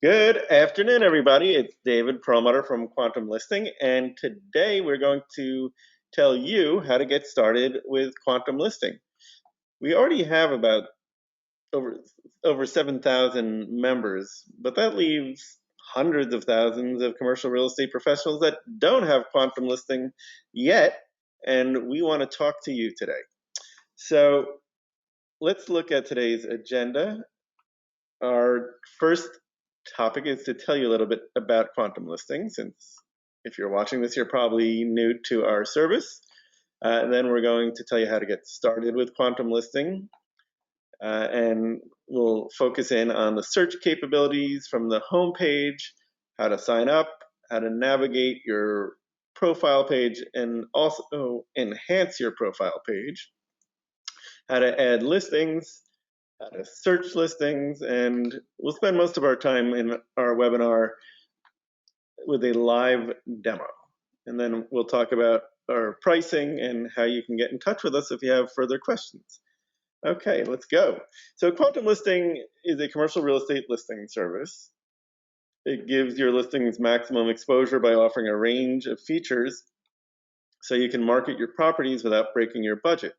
Good afternoon, everybody. It's David Perlmutter from Quantum Listing, and today we're going to tell you how to get started with Quantum Listing. We already have about over over 7,000 members, but that leaves hundreds of thousands of commercial real estate professionals that don't have Quantum Listing yet, and we want to talk to you today. So let's look at today's agenda. Our first topic is to tell you a little bit about Quantum Listing, since if you're watching this, you're probably new to our service. Then we're going to tell you how to get started with Quantum Listing, and we'll focus in on the search capabilities from the home page, how to sign up, how to navigate your profile page, and also enhance your profile page, how to add listings, how to search listings, and we'll spend most of our time in our webinar with a live demo. And then we'll talk about our pricing and how you can get in touch with us if you have further questions. Okay, let's go. So Quantum Listing is a commercial real estate listing service. It gives your listings maximum exposure by offering a range of features so you can market your properties without breaking your budget.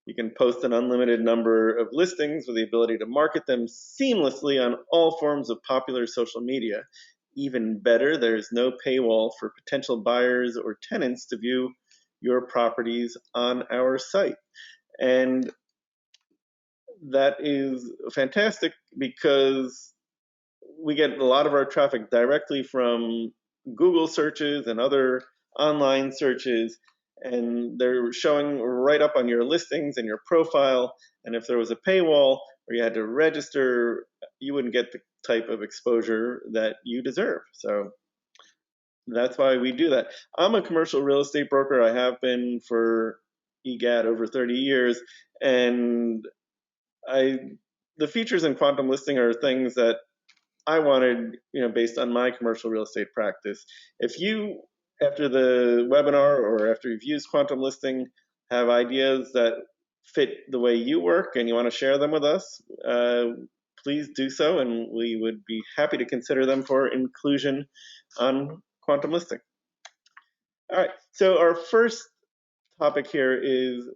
You can post an unlimited number of listings with the ability to market them seamlessly on all forms of popular social media. Even better, there's no paywall for potential buyers or tenants to view your properties on our site. And that is fantastic because we get a lot of our traffic directly from Google searches and other online searches, and they're showing right up on your listings and your profile. And if there was a paywall or you had to register, you wouldn't get the type of exposure that you deserve. So that's why we do that. I'm a commercial real estate broker. I have been for EGAD over 30 years, and the features in Quantum Listing are things that I wanted, based on my commercial real estate practice. If you, after the webinar or after you've used Quantum Listing, have ideas that fit the way you work and you want to share them with us, please do so, and we would be happy to consider them for inclusion on Quantum Listing. All right, so our first topic here is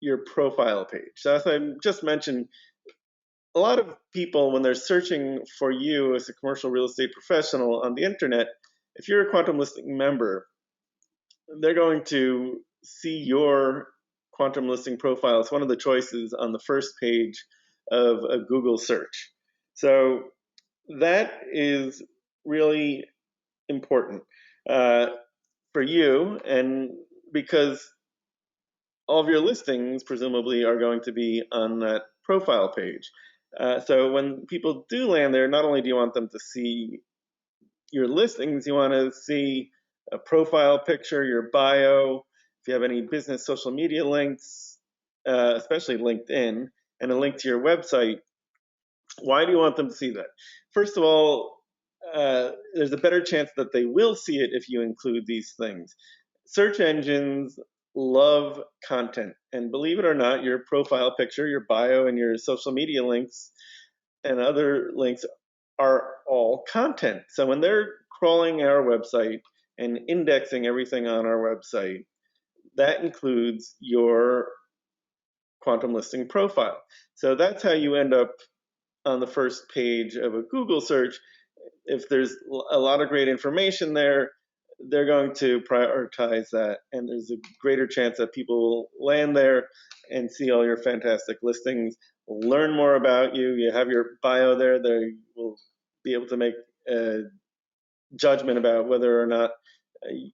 your profile page. So as I just mentioned, a lot of people, when they're searching for you as a commercial real estate professional on the internet, if you're a Quantum Listing member, they're going to see your Quantum Listing profile as one of the choices on the first page of a Google search. So that is really important for you, and because all of your listings presumably are going to be on that profile page. So when people do land there, not only do you want them to see your listings, you want to see a profile picture, your bio, if you have any business social media links, especially LinkedIn, and a link to your website. Why do you want them to see that? First of all, there's a better chance that they will see it if you include these things. Search engines love content, and believe it or not, your profile picture, your bio, and your social media links and other links are all content. So when they're crawling our website and indexing everything on our website, that includes your Quantum Listing profile. So that's how you end up on the first page of a Google search. If there's a lot of great information there, they're going to prioritize that, and there's a greater chance that people will land there and see all your fantastic listings, learn more about you. You have your bio there. They will be able to make a judgment about whether or not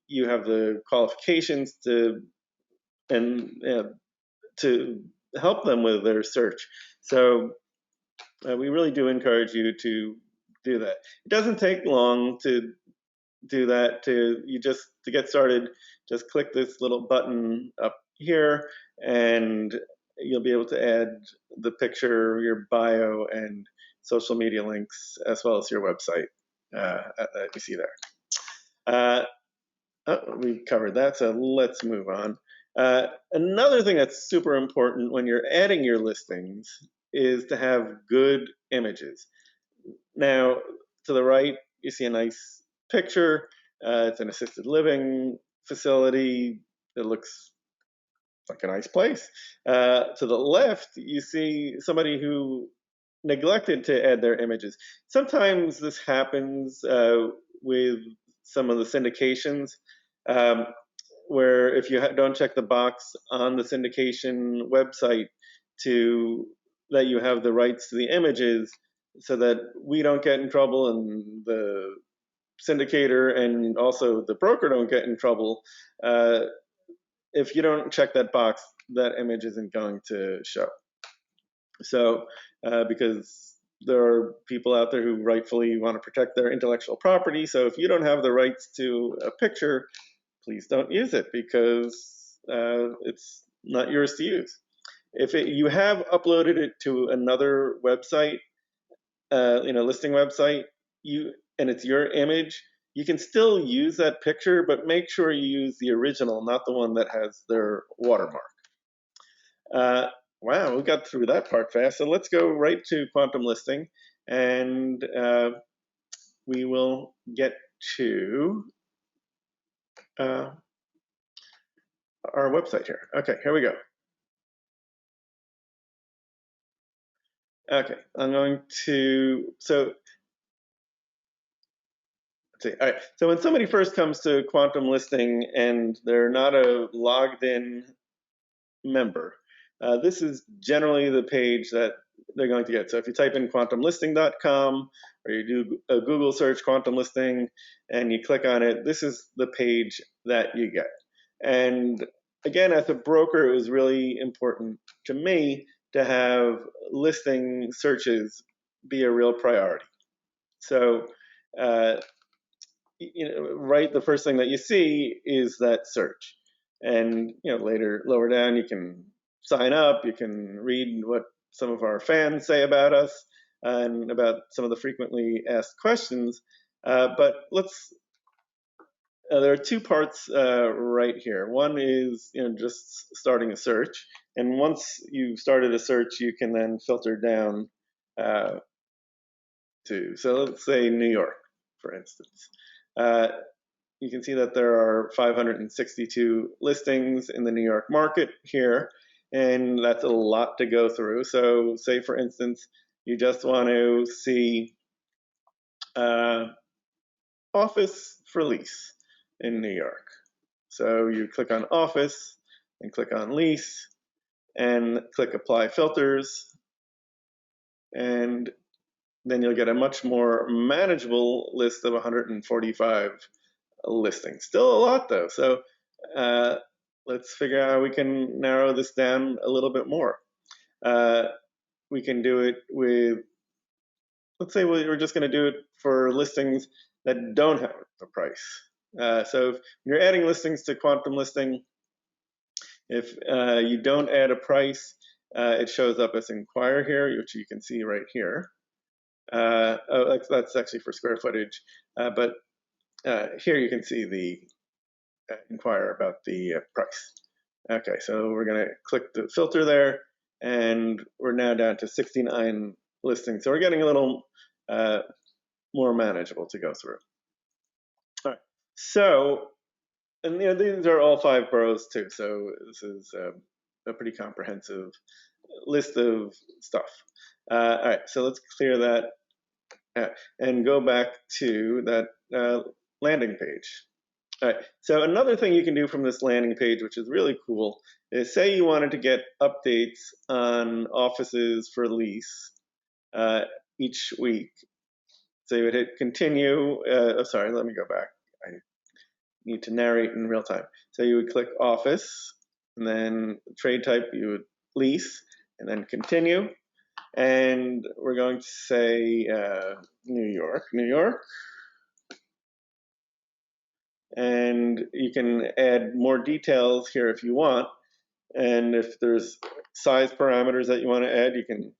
you have the qualifications to help them with their search. So we really do encourage you to do that. It doesn't take long to do that. To get started, just click this little button up here, and you'll be able to add the picture, your bio, and social media links, as well as your website that you see there. We've covered that, so let's move on. Another thing that's super important when you're adding your listings is to have good images. Now, to the right, you see a nice picture. It's an assisted living facility. It looks like a nice place. To the left, you see somebody who neglected to add their images. Sometimes this happens with some of the syndications, um, where if you don't check the box on the syndication website to that you have the rights to the images, so that we don't get in trouble and the syndicator and also the broker don't get in trouble. If you don't check that box, that image isn't going to show. So, because there are people out there who rightfully want to protect their intellectual property, so if you don't have the rights to a picture, please don't use it, because it's not yours to use. If you have uploaded it to another website, listing website, and it's your image, you can still use that picture, but make sure you use the original, not the one that has their watermark. Wow, we got through that part fast. So let's go right to quantum listing, and we will get to our website here. Okay, here we go. Okay, I'm going to, so let's see. All right, so when somebody first comes to quantum listing and they're not a logged in member, this is generally the page that they're going to get. So if you type in quantumlisting.com, or you do a Google search quantum listing and you click on it, this is the page that you get. And again, as a broker, it was really important to me to have listing searches be a real priority. So right, the first thing that you see is that search, and later, lower down, you can sign up, you can read what some of our fans say about us and about some of the frequently asked questions. But there are two parts right here. One is just starting a search, and once you've started a search, you can then filter down so let's say New York, for instance. You can see that there are 562 listings in the New York market here, and that's a lot to go through. So say, for instance, you just want to see office for lease in New York. So you click on office and click on lease and click apply filters, and then you'll get a much more manageable list of 145 listings. Still a lot though. So let's figure out how we can narrow this down a little bit more. We can do it with, let's say we're just going to do it for listings that don't have a price. So if you're adding listings to quantum listing, if you don't add a price, it shows up as inquire here, which you can see right here. That's actually for square footage, but here you can see the inquire about the price. Okay, so we're going to click the filter there, and we're now down to 69 listings. So we're getting a little more manageable to go through. All right, so, and these are all 5 boroughs too, so this is a pretty comprehensive list of stuff. All right, so let's clear that and go back to that landing page. All right, so another thing you can do from this landing page, which is really cool, is say you wanted to get updates on offices for lease each week. So you would hit continue. Sorry, let me go back. I need to narrate in real time. So you would click office, and then trade type, you would lease, and then continue. And we're going to say New York. And you can add more details here if you want. And if there's size parameters that you want to add, you can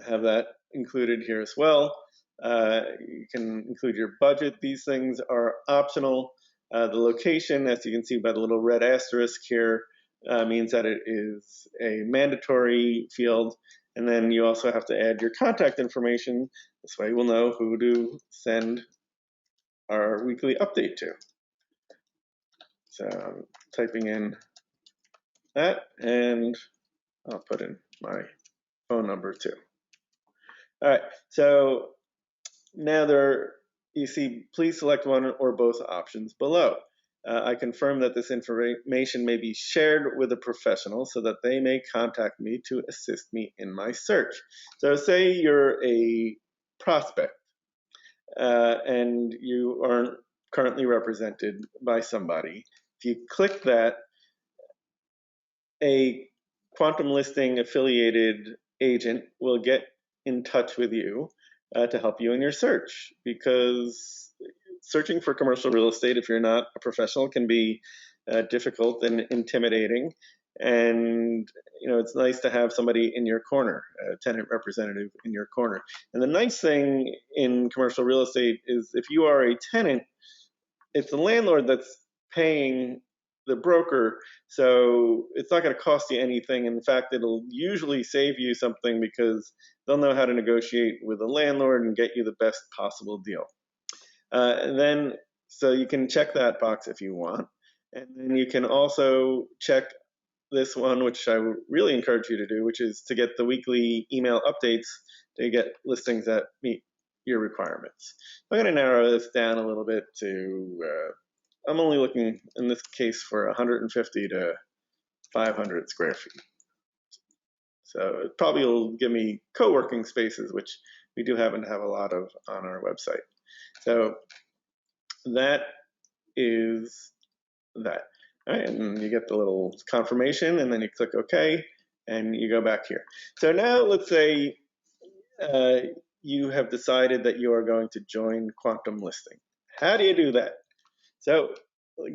have that included here as well. You can include your budget. These things are optional. The location, as you can see by the little red asterisk here, means that it is a mandatory field. And then you also have to add your contact information. This way we'll know who to send our weekly update to. So I'm typing in that, and I'll put in my phone number too. All right, so now you see, please select one or both options below. I confirm that this information may be shared with a professional so that they may contact me to assist me in my search. So say you're a prospect and you aren't currently represented by somebody. If you click that, a QuantumListing affiliated agent will get in touch with you to help you in your search, because searching for commercial real estate, if you're not a professional, can be difficult and intimidating. And it's nice to have somebody in your corner, a tenant representative in your corner. And the nice thing in commercial real estate is if you are a tenant, it's the landlord that's paying the broker, so it's not going to cost you anything. In fact, it'll usually save you something because they'll know how to negotiate with the landlord and get you the best possible deal. And then, so you can check that box if you want. And then you can also check this one, which I would really encourage you to do, which is to get the weekly email updates to get listings that meet your requirements. I'm going to narrow this down a little bit to, I'm only looking in this case for 150 to 500 square feet. So it probably will give me co-working spaces, which we do happen to have a lot of on our website. So that is that. All right, and you get the little confirmation, and then you click OK, and you go back here. So now let's say you have decided that you are going to join QuantumListing. How do you do that? So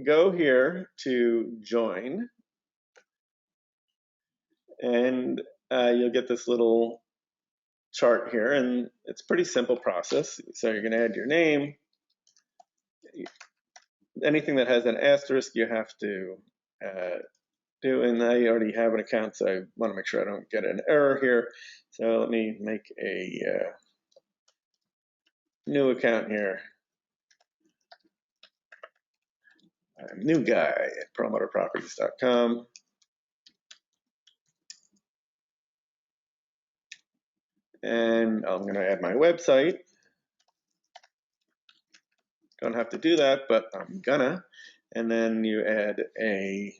go here to join, and you'll get this little chart here, and it's a pretty simple process. So you're going to add your name. Anything that has an asterisk you have to do, and I already have an account, so I want to make sure I don't get an error here. So let me make a new account here. I'm new guy at promoterproperties.com. And I'm going to add my website. Don't have to do that, but I'm gonna. And then you add a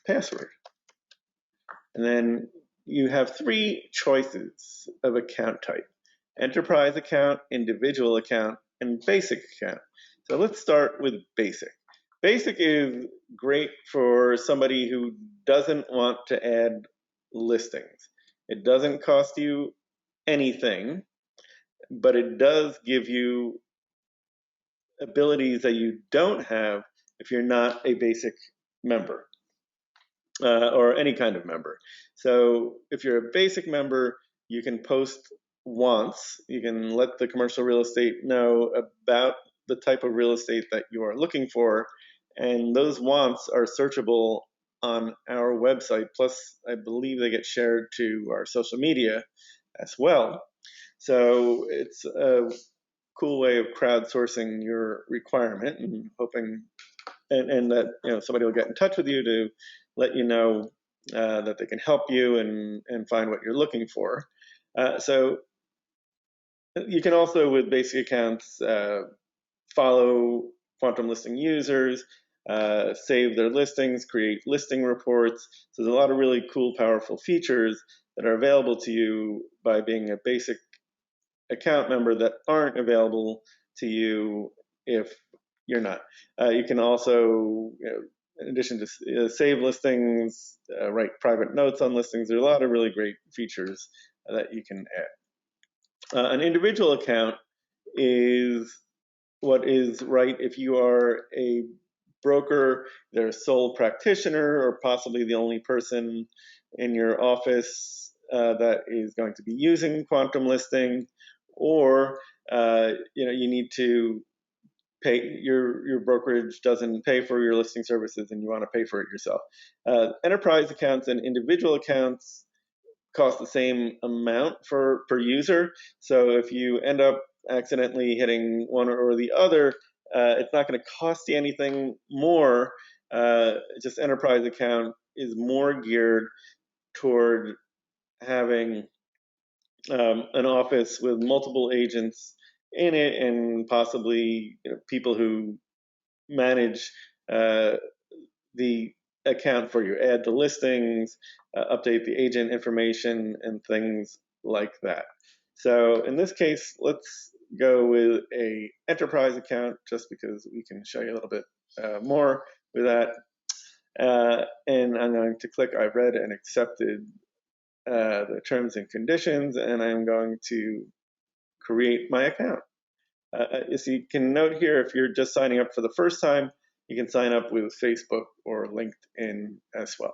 password. And then you have three choices of account type: enterprise account, individual account, and basic account. So let's start with basic. Basic is great for somebody who doesn't want to add listings. It doesn't cost you anything, but it does give you abilities that you don't have if you're not a basic member or any kind of member. So if you're a basic member, you can post wants. You can let the commercial real estate know about the type of real estate that you are looking for, and those wants are searchable on our website. Plus, I believe they get shared to our social media as well. So it's a cool way of crowdsourcing your requirement and hoping and that somebody will get in touch with you to let you know that they can help you and find what you're looking for. So you can also, with basic accounts, follow QuantumListing users, save their listings, create listing reports. So there's a lot of really cool, powerful features that are available to you by being a basic account member that aren't available to you if you're not. You can also, in addition to save listings, write private notes on listings. There are a lot of really great features that you can add. An individual account is what is right if you are a broker, they're a sole practitioner, or possibly the only person in your office that is going to be using QuantumListing, or you need to pay your brokerage doesn't pay for your listing services and you want to pay for it yourself. Enterprise accounts and individual accounts cost the same amount per user. So if you end up accidentally hitting one or the other, it's not going to cost you anything more. Just enterprise account is more geared toward having an office with multiple agents in it, and possibly people who manage uh, the account for you, add the listings, update the agent information, and things like that. So in this case, let's go with a enterprise account just because we can show you a little bit more with that. And I'm going to click I've read and accepted the terms and conditions, and I'm going to create my account. As you can note here, if you're just signing up for the first time, you can sign up with Facebook or LinkedIn as well.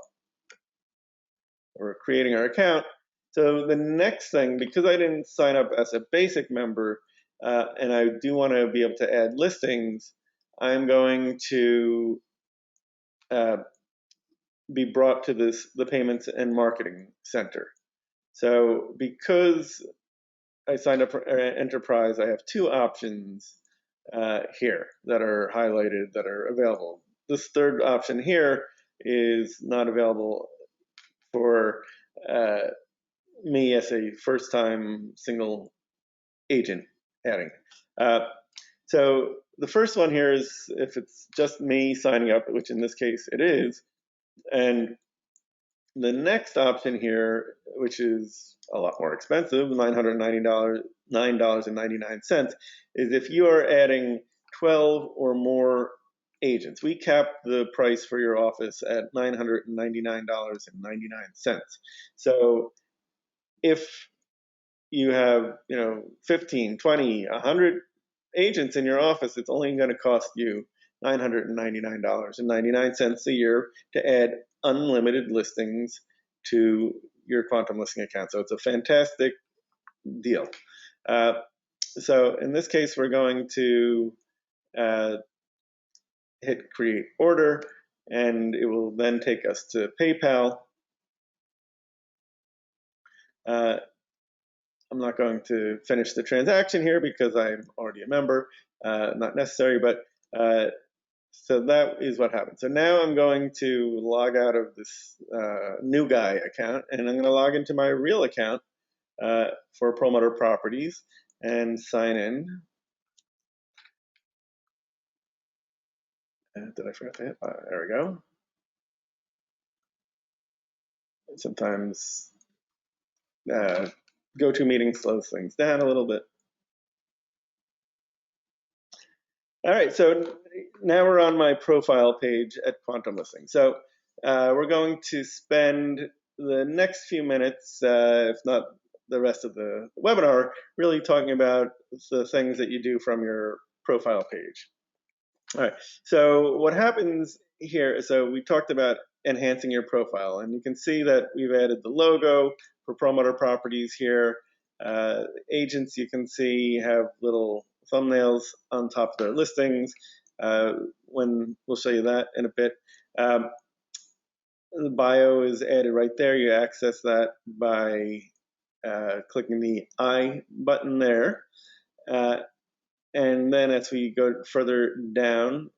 We're creating our account. So the next thing, because I didn't sign up as a basic member, and I do want to be able to add listings, I'm going to be brought to the Payments and Marketing Center. So because I signed up for Enterprise, I have two options here that are highlighted that are available. This third option here is not available for me as a first-time single agent adding. So the first one here is if it's just me signing up, which in this case it is, and the next option here, which is a lot more expensive, $999.99, is if you are adding 12 or more agents. We cap the price for your office at $999.99. So if you have 15, 20, 100 agents in your office, it's only going to cost you $999.99 a year to add unlimited listings to your Quantum Listing account. So it's a fantastic deal. So in this case, we're going to hit create order, and it will then take us to PayPal. I'm not going to finish the transaction here because I'm already a member, not necessary, but so that is what happened. So now I'm going to log out of this new guy account, and I'm going to log into my real account for Promoter Properties and sign in. Did I forget to hit? There we go. Sometimes GoToMeeting slows things down a little bit. All right, so now we're on my profile page at Quantum Listing. So we're going to spend the next few minutes, if not the rest of the webinar, really talking about the things that you do from your profile page. All right, so what happens here, so we talked about enhancing your profile, and you can see that we've added the logo for Promoter Properties here. Agents, you can see, have little thumbnails on top of their listings. When we'll show you that in a bit. The bio is added right there. You access that by clicking the I button there. And then as we go further down,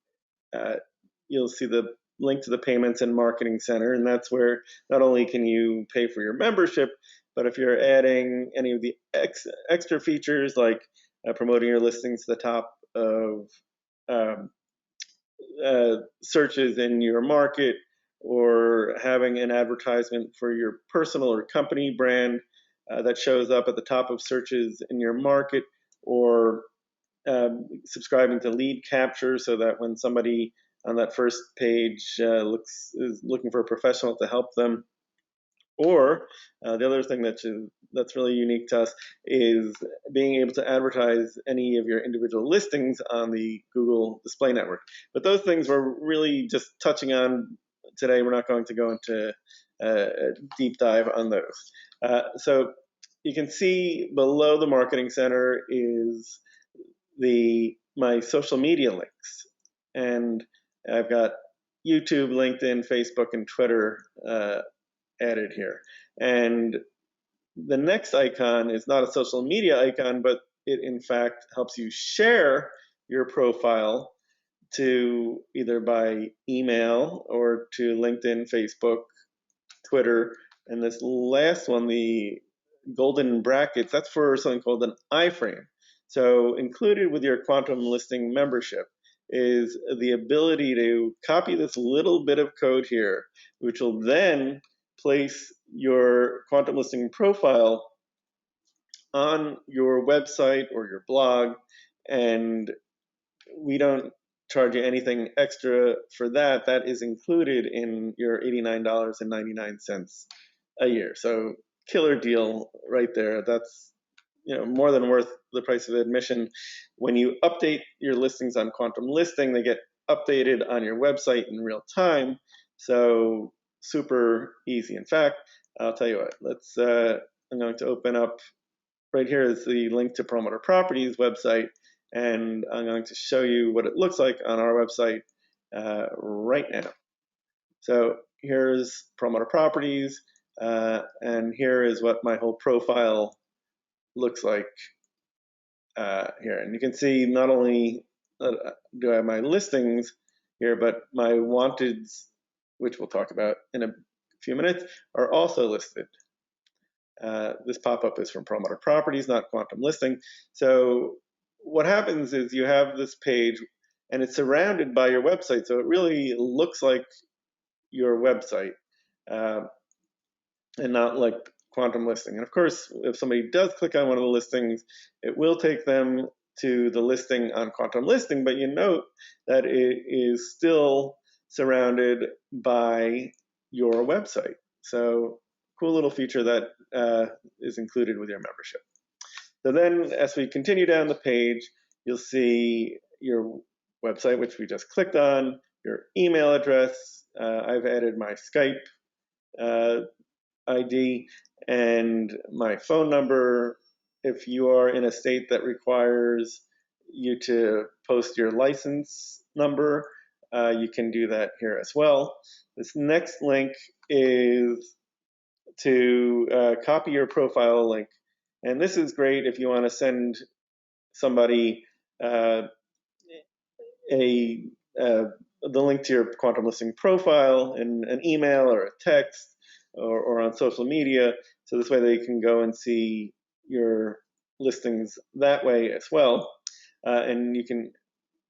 you'll see the link to the Payments and Marketing Center, and that's where not only can you pay for your membership, but if you're adding any of the extra features like promoting your listings to the top of searches in your market, or having an advertisement for your personal or company brand that shows up at the top of searches in your market, or subscribing to lead capture so that when somebody on that first page is looking for a professional to help them. Or the other thing that's really unique to us is being able to advertise any of your individual listings on the Google Display Network. But those things we're really just touching on today. We're not going to go into a deep dive on those. So you can see below the Marketing Center is my social media links, and I've got YouTube, LinkedIn, Facebook, and Twitter added here. And the next icon is not a social media icon, but it in fact helps you share your profile to either by email or to LinkedIn, Facebook, Twitter. And this last one, the golden brackets, that's for something called an iframe. So included with your QuantumListing membership is the ability to copy this little bit of code here, which will then place your QuantumListing profile on your website or your blog, and we don't charge you anything extra for that. That is included in your $89.99 a year. So killer deal right there. That's more than worth the price of admission. When you update your listings on QuantumListing, they get updated on your website in real time. So super easy. In fact, I'll tell you what. I'm going to open up. Right here is the link to Perlmutter Properties website, and I'm going to show you what it looks like on our website right now. So here's Perlmutter Properties, and here is what my whole profile looks like here. And you can see not only do I have my listings here, but my wanteds, which we'll talk about in a few minutes, are also listed. This pop-up is from Perlmutter Properties, not QuantumListing. So what happens is you have this page, and it's surrounded by your website, so it really looks like your website, and not like QuantumListing. And of course, if somebody does click on one of the listings, it will take them to the listing on QuantumListing, but you note that it is still surrounded by your website. So cool little feature that is included with your membership. So then as we continue down the page, you'll see your website, which we just clicked on, your email address. I've added my Skype ID and my phone number. If you are in a state that requires you to post your license number, you can do that here as well. This next link is to copy your profile link. And this is great if you want to send somebody the link to your QuantumListing profile in an email or a text or on social media. So this way they can go and see your listings that way as well. And you can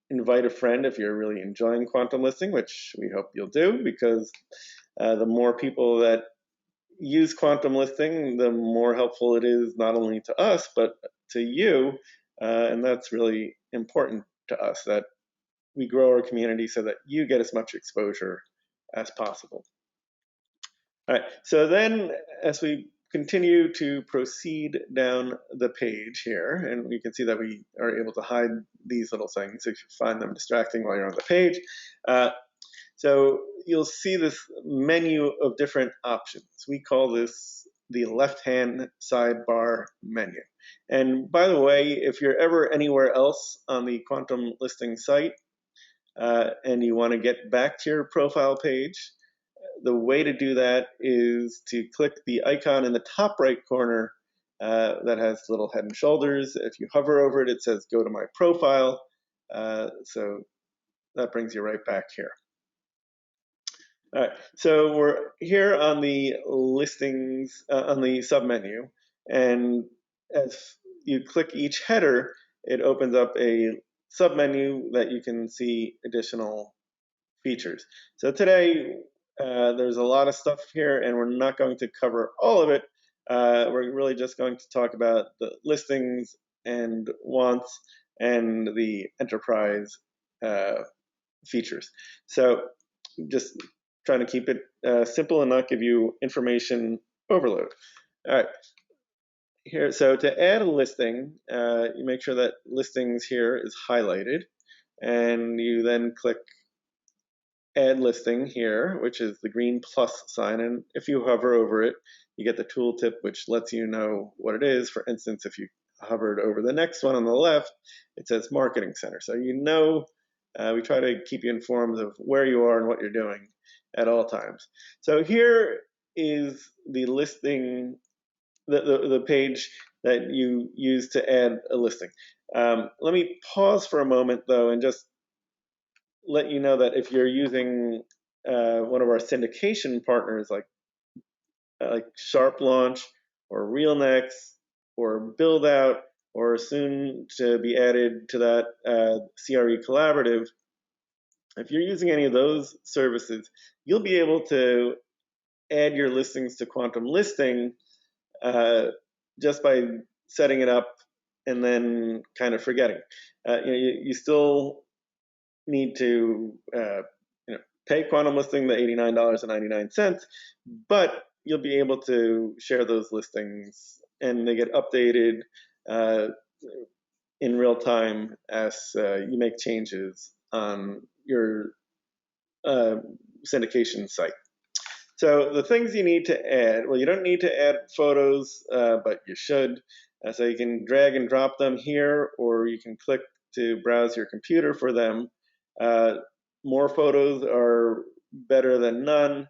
invite a friend if you're really enjoying QuantumListing, which we hope you'll do, because the more people that use QuantumListing, the more helpful it is not only to us, but to you. And that's really important to us, that we grow our community so that you get as much exposure as possible. All right, so then as we continue to proceed down the page here, and you can see that we are able to hide these little things if you find them distracting while you're on the page. So you'll see this menu of different options. We call this the left-hand sidebar menu. And by the way, if you're ever anywhere else on the QuantumListing site and you want to get back to your profile page, the way to do that is to click the icon in the top right corner that has little head and shoulders. If you hover over it, it says go to my profile. So that brings you right back here. All right, so we're here on the listings, on the submenu, and as you click each header, it opens up a submenu that you can see additional features. So today, there's a lot of stuff here, and we're not going to cover all of it. We're really just going to talk about the listings and wants and the enterprise features. So just trying to keep it simple and not give you information overload. All right, here, so to add a listing, you make sure that listings here is highlighted, and you then click add listing here, which is the green plus sign, and if you hover over it, you get the tooltip which lets you know what it is. For instance, if you hovered over the next one on the left, it says Marketing Center. So we try to keep you informed of where you are and what you're doing at all times. So here is the listing the page that you use to add a listing. Let me pause for a moment though and just let you know that if you're using one of our syndication partners like Sharp Launch or RealNext or Build Out or soon to be added to that CRE Collaborative, if you're using any of those services, you'll be able to add your listings to Quantum Listing uh, just by setting it up and then kind of forgetting. You still need to pay Quantum Listing the $89.99, but you'll be able to share those listings and they get updated uh, in real time as you make changes on your uh, syndication site. So the things you need to add, well, you don't need to add photos, but you should. So you can drag and drop them here, or you can click to browse your computer for them. Uh, More photos are better than none.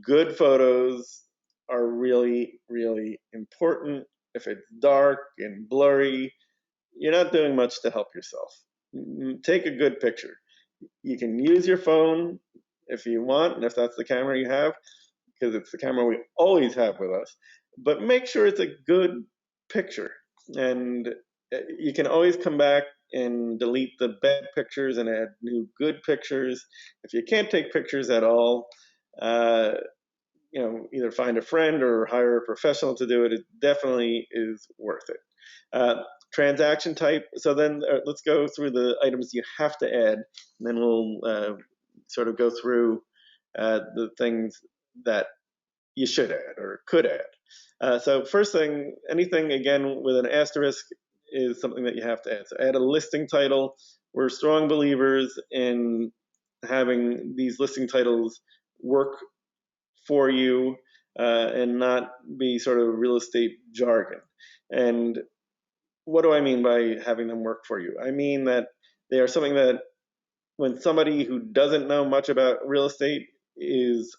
Good photos are really, really important. If it's dark and blurry, you're not doing much to help yourself. Take a good picture. You can use your phone if you want, and if that's the camera you have, because it's the camera we always have with us. But make sure it's a good picture. And you can always come back and delete the bad pictures and add new good pictures. If you can't take pictures at all, uh, either find a friend or hire a professional to do it. It definitely is worth it. Uh, Transaction type. So then let's go through the items you have to add, and then we'll sort of go through the things that you should add or could add. So first thing, anything again with an asterisk is something that you have to add. So add a listing title. We're strong believers in having these listing titles work for you and not be sort of real estate jargon. And what do I mean by having them work for you? I mean that they are something that when somebody who doesn't know much about real estate is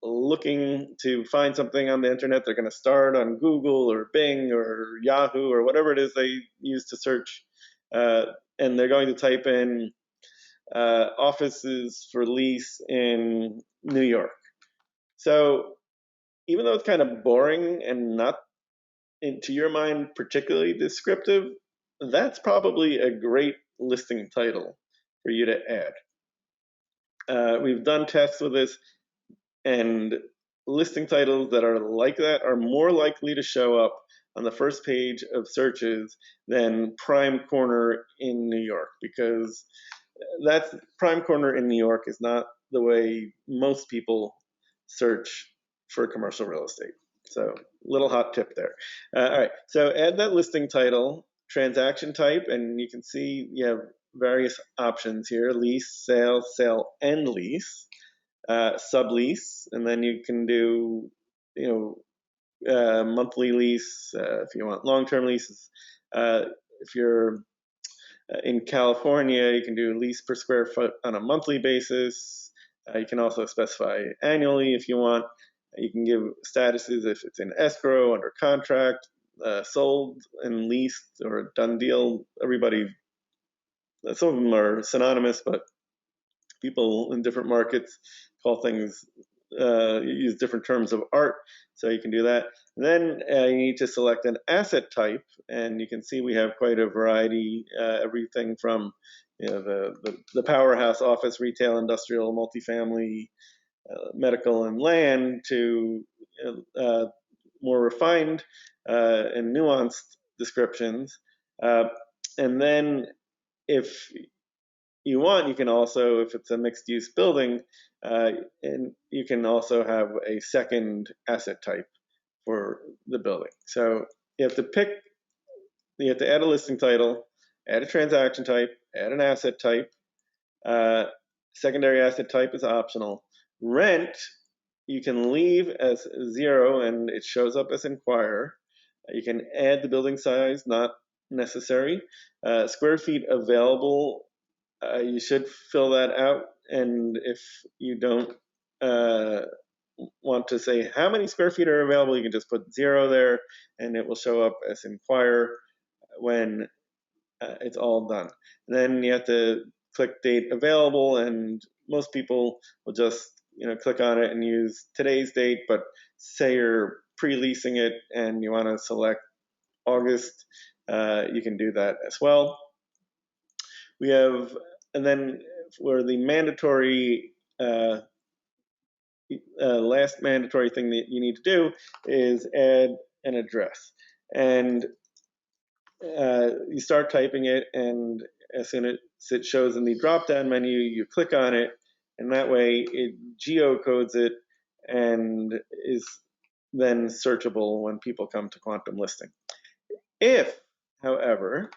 looking to find something on the internet, they're going to start on Google or Bing or Yahoo or whatever it is they use to search, uh, and they're going to type in offices for lease in New York. So even though it's kind of boring and not, to your mind, particularly descriptive, that's probably a great listing title for you to add. We've done tests with this, and listing titles that are like that are more likely to show up on the first page of searches than Prime Corner in New York, because that's Prime Corner in New York is not the way most people search for commercial real estate. So little hot tip there. All right, so add that listing title, transaction type, and you can see you have various options here: lease, sale, sale and lease, sublease, and then you can do, monthly lease if you want long-term leases. If you're in California, you can do lease per square foot on a monthly basis. You can also specify annually if you want. You can give statuses if it's in escrow, under contract, sold and leased, or a done deal. Some of them are synonymous, but people in different markets call things, use different terms of art, so you can do that. And then you need to select an asset type, and you can see we have quite a variety, everything from the powerhouse office, retail, industrial, multifamily, medical, and land to more refined and nuanced descriptions. And then if you want, you can also, if it's a mixed use building, and you can also have a second asset type for the building. So you have to pick, you have to add a listing title, add a transaction type, add an asset type. Secondary asset type is optional. Rent, you can leave as 0 and it shows up as inquire. You can add the building size, not necessary. Square feet available, you should fill that out, and if you don't want to say how many square feet are available, you can just put 0 there, and it will show up as inquire when it's all done. And then you have to click date available, and most people will just click on it and use today's date. But say you're pre-leasing it and you want to select August, you can do that as well. We have, and then for the mandatory last mandatory thing that you need to do is add an address. And you start typing it, and as soon as it shows in the drop-down menu, you click on it, and that way it geocodes it and is then searchable when people come to QuantumListing. If, however,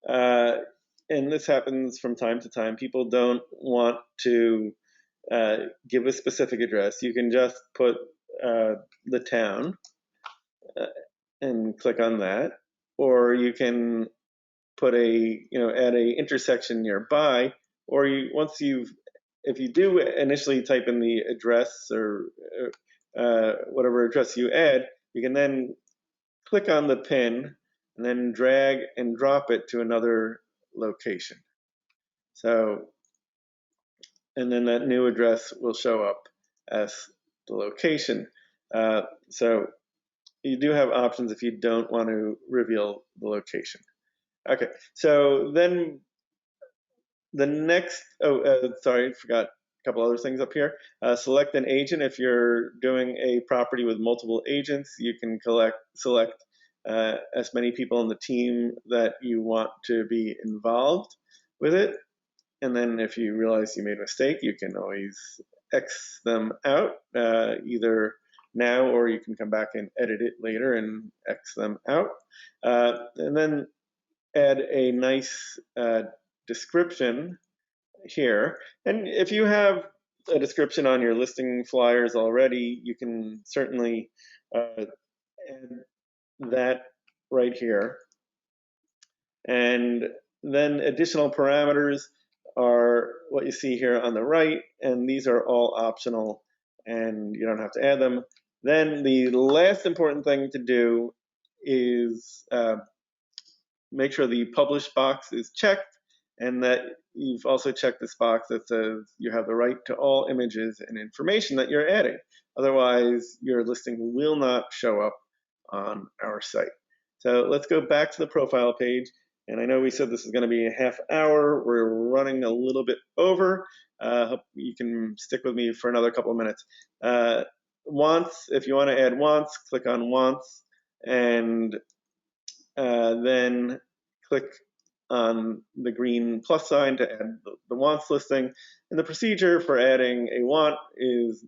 and this happens from time to time, people don't want to give a specific address, you can just put the town and click on that, or you can put add a intersection nearby, or if you do initially type in the address or whatever address you add, you can then click on the pin and then drag and drop it to another location. So, and then that new address will show up as the location. So you do have options if you don't want to reveal the location. Okay, so then the next, sorry, I forgot a couple other things up here. Select an agent. If you're doing a property with multiple agents, you can select as many people on the team that you want to be involved with it. And then if you realize you made a mistake, you can always X them out, either now, or you can come back and edit it later and X them out. And then add a nice description here. And if you have a description on your listing flyers already, you can certainly add that right here. And then additional parameters are what you see here on the right, and these are all optional and you don't have to add them. Then the last important thing to do is make sure the publish box is checked, and that you've also checked this box that says you have the right to all images and information that you're adding. Otherwise, your listing will not show up on our site. So let's go back to the profile page. And I know we said this is going to be a half hour. We're running a little bit over. Hope you can stick with me for another couple of minutes. Wants, if you want to add wants, click on wants, and then click on the green plus sign to add the wants listing. And the procedure for adding a want is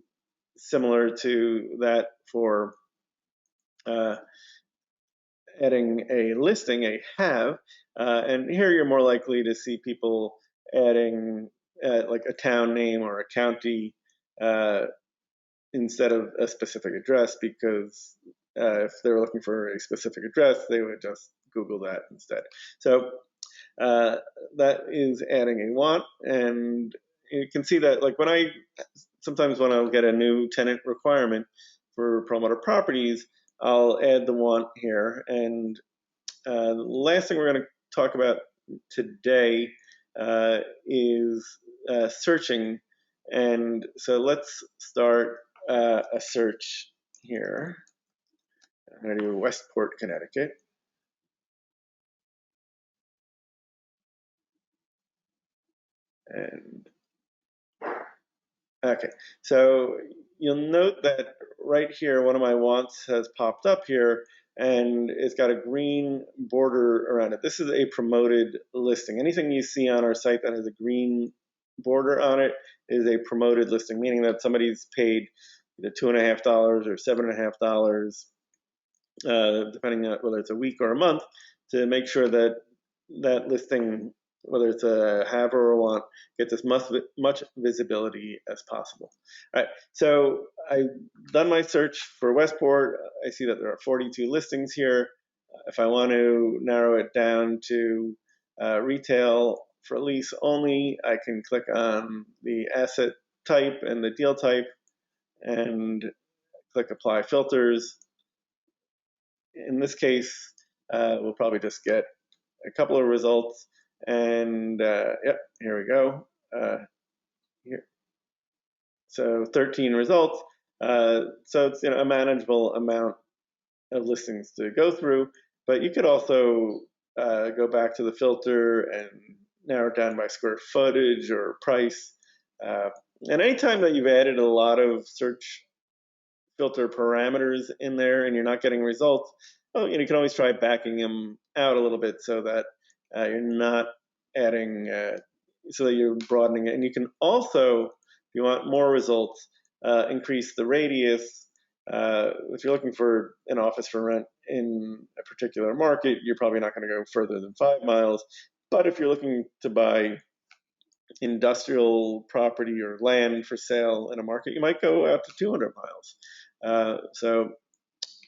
similar to that for adding a listing, a have. And here you're more likely to see people adding like a town name or a county instead of a specific address, because if they were looking for a specific address, they would just Google that instead. So that is adding a want, and you can see that like sometimes when I'll get a new tenant requirement for Perlmutter Properties, I'll add the want here. And the last thing we're going to talk about today is searching. And so let's start a search here. I'm going to do Westport, Connecticut. And okay, so you'll note that right here, one of my wants has popped up here, and it's got a green border around it. This is a promoted listing. Anything you see on our site that has a green border on it is a promoted listing, meaning that somebody's paid either $2.50 or $7.50, depending on whether it's a week or a month, to make sure that that listing, whether it's a have or a want, gets as much visibility as possible. All right, so I've done my search for Westport. I see that there are 42 listings here. If I want to narrow it down to retail for lease only, I can click on the asset type and the deal type, and click apply filters. In this case, we'll probably just get a couple of results, and yep, here we go. Here, so 13 results. So it's a manageable amount of listings to go through, but you could also go back to the filter and narrow it down by square footage or price. And anytime that you've added a lot of search filter parameters in there and you're not getting results, well, you can always try backing them out a little bit so that you're not adding, so that you're broadening it. And you can also, if you want more results, increase the radius. If you're looking for an office for rent in a particular market, you're probably not going to go further than 5 miles. But if you're looking to buy industrial property or land for sale in a market, you might go out to 200 miles. So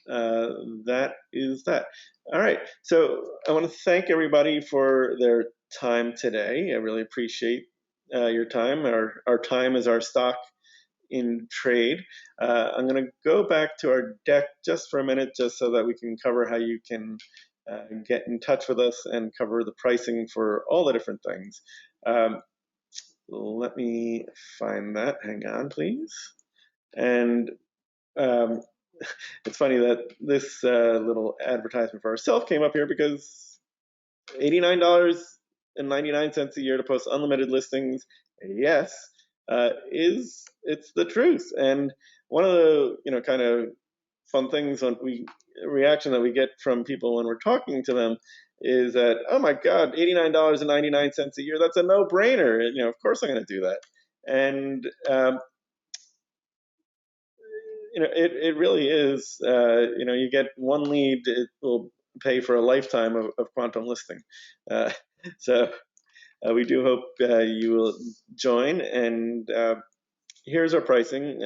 that is that. All right. So I want to thank everybody for their time today. I really appreciate your time. Our time is our stock in trade. I'm going to go back to our deck just for a minute, just so that we can cover how you can get in touch with us and cover the pricing for all the different things. Let me find that. Hang on, please. And it's funny that this little advertisement for ourselves came up here because $89.99 a year to post unlimited listings, yes, it's the truth. And one of the kind of fun things reaction that we get from people when we're talking to them is that, oh my God, $89.99 a year, that's a no-brainer. Of course I'm going to do that. And it really is. You get one lead, it will pay for a lifetime of QuantumListing. So we do hope you will join. And here's our pricing.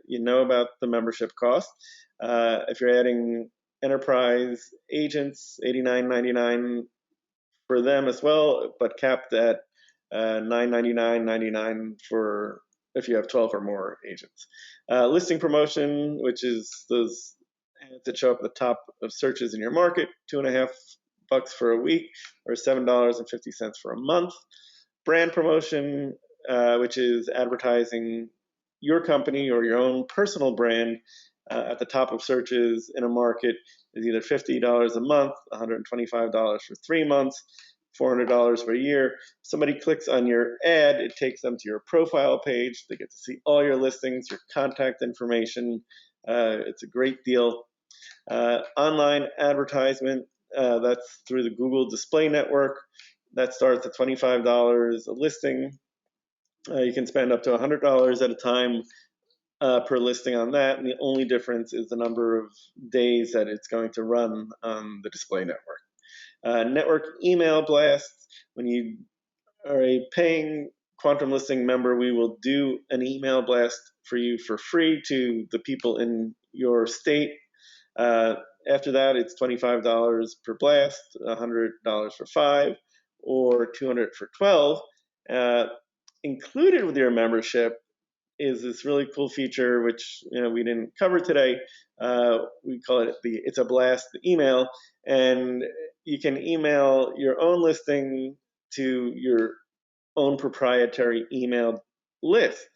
You know about the membership cost. If you're adding enterprise agents, $89.99 for them as well, but capped at $999.99 for if you have 12 or more agents. Listing promotion, which is those ads that show up at the top of searches in your market, $2.50 for a week or $7.50 for a month. Brand promotion, which is advertising your company or your own personal brand at the top of searches in a market, is either $50 a month, $125 for 3 months, $400 for a year. Somebody clicks on your ad, it takes them to your profile page. They get to see all your listings, your contact information. It's a great deal. Online advertisement, that's through the Google Display Network. That starts at $25 a listing. You can spend up to $100 at a time per listing on that, and the only difference is the number of days that it's going to run on the display network. Network email blasts. When you are a paying QuantumListing member, we will do an email blast for you for free to the people in your state. After that, it's $25 per blast, $100 for 5, or $200 for 12. Included with your membership is this really cool feature, which we didn't cover today. We call it It's a Blast email, and you can email your own listing to your own proprietary email list.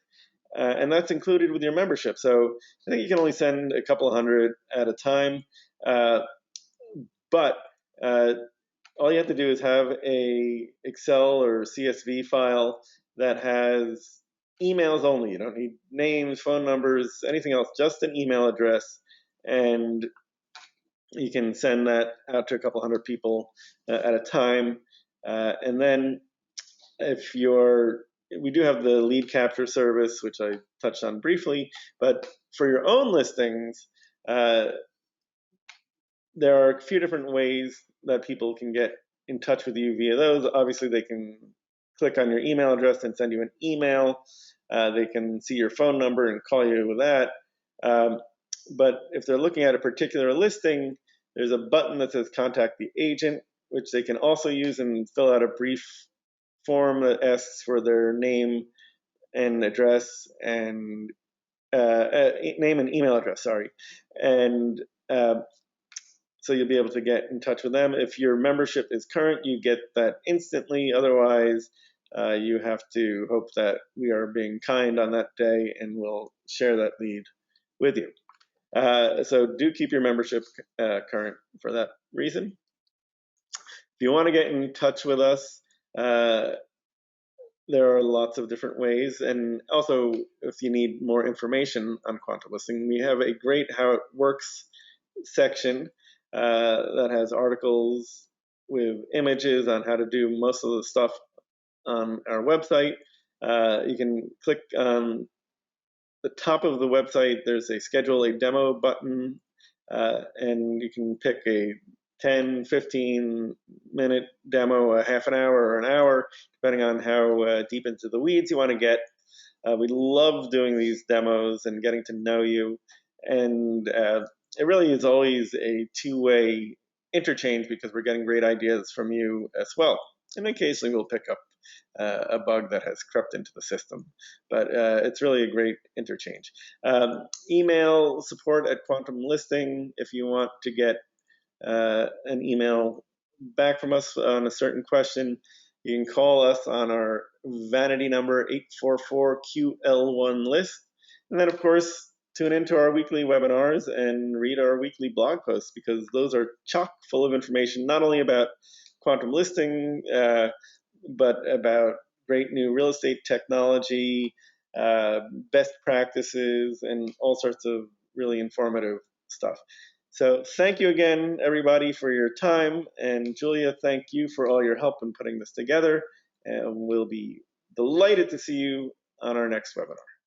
And that's included with your membership. So I think you can only send a couple hundred at a time. But all you have to do is have a Excel or CSV file that has emails only. You don't need names, phone numbers, anything else, just an email address. And you can send that out to a couple hundred people at a time. And then we do have the lead capture service, which I touched on briefly, but for your own listings, there are a few different ways that people can get in touch with you via those. Obviously, they can click on your email address and send you an email. They can see your phone number and call you with that. But if they're looking at a particular listing, there's a button that says contact the agent, which they can also use and fill out a brief form that asks for their name and address and name and email address, sorry. And so you'll be able to get in touch with them. If your membership is current, you get that instantly. Otherwise, you have to hope that we are being kind on that day, and we'll share that lead with you. So do keep your membership current for that reason. If you want to get in touch with us, there are lots of different ways. And also, if you need more information on QuantumListing, we have a great How It Works section that has articles with images on how to do most of the stuff on our website. You can click on the top of the website. There's a schedule a demo button, and you can pick a 10, 15-minute demo, a half an hour or an hour, depending on how deep into the weeds you want to get. We love doing these demos and getting to know you, and it really is always a two-way interchange because we're getting great ideas from you as well. And occasionally we'll pick up a bug that has crept into the system, but it's really a great interchange. Email support at QuantumListing if you want to get an email back from us on a certain question. You can call us on our vanity number 844-QL1-LIST. And then, of course, tune into our weekly webinars and read our weekly blog posts, because those are chock full of information, not only about quantum listing, but about great new real estate technology, best practices, and all sorts of really informative stuff. So thank you again, everybody, for your time. And Julia, thank you for all your help in putting this together. And we'll be delighted to see you on our next webinar.